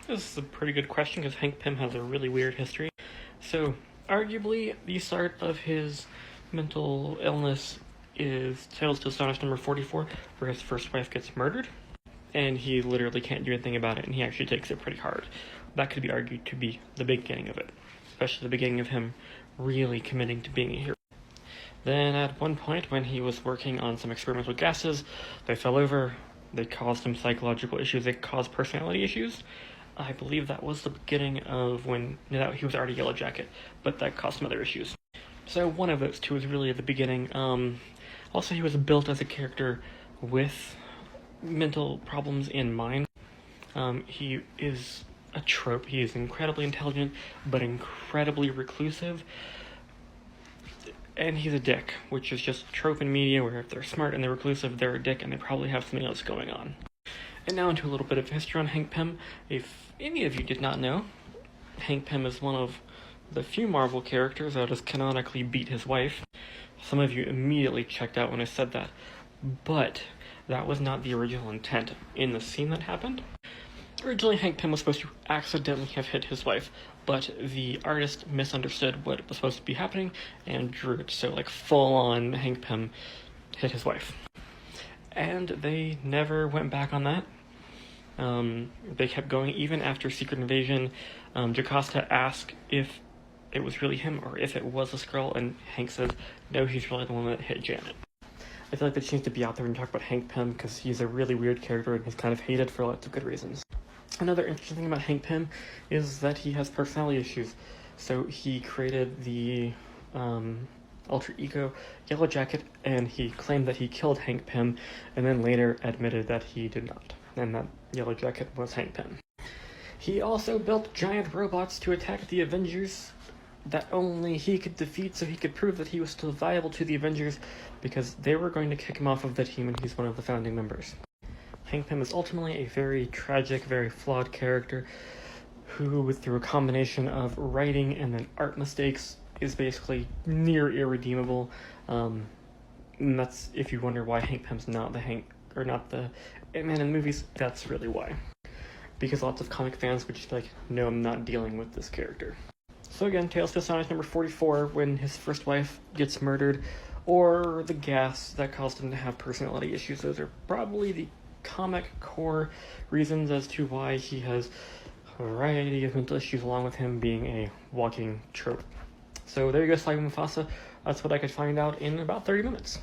This is a pretty good question because Hank Pym has a really weird history. So, arguably, the start of his mental illness is Tales to Astonish number 44, where his first wife gets murdered, and he literally can't do anything about it, and he actually takes it pretty hard. That could be argued to be the beginning of it, especially the beginning of him really committing to being a hero. Then, at one point, when he was working on some experimental gases, they fell over, they caused him psychological issues, they caused personality issues. I believe that was the beginning of when he was already Yellow Jacket, but that caused some other issues. So one of those two was really at the beginning. Also, he was built as a character with mental problems in mind. He is a trope. He is incredibly intelligent, but incredibly reclusive. And he's a dick, which is just a trope in media where if they're smart and they're reclusive, they're a dick and they probably have something else going on. And now into a little bit of history on Hank Pym. If any of you did not know, Hank Pym is one of the few Marvel characters that has canonically beat his wife. Some of you immediately checked out when I said that, but that was not the original intent in the scene that happened. Originally, Hank Pym was supposed to accidentally have hit his wife, but the artist misunderstood what was supposed to be happening and drew it so, like, full-on Hank Pym hit his wife. And they never went back on that. They kept going even after Secret Invasion. Jocasta asked if it was really him or if it was a Skrull, and Hank says, no, he's really the one that hit Janet. I feel like that seems to be out there and talk about Hank Pym because he's a really weird character and he's kind of hated for lots of good reasons. Another interesting thing about Hank Pym is that he has personality issues. So he created the alter ego Yellow Jacket, and he claimed that he killed Hank Pym, and then later admitted that he did not, and that Yellow Jacket was Hank Pym. He also built giant robots to attack the Avengers that only he could defeat, so he could prove that he was still viable to the Avengers, because they were going to kick him off of the team, and he's one of the founding members. Hank Pym is ultimately a very tragic, very flawed character who, through a combination of writing and then art mistakes, is basically near irredeemable. And that's, if you wonder why Hank Pym's not the Ant-Man in the movies, that's really why. Because lots of comic fans would just be like, no, I'm not dealing with this character. So again, Tales to Astonish number 44, when his first wife gets murdered, or the gas that caused him to have personality issues. Those are probably the comic core reasons as to why he has a variety of mental issues, along with him being a walking trope. So there you go, Slime Mufasa. That's what I could find out in about 30 minutes.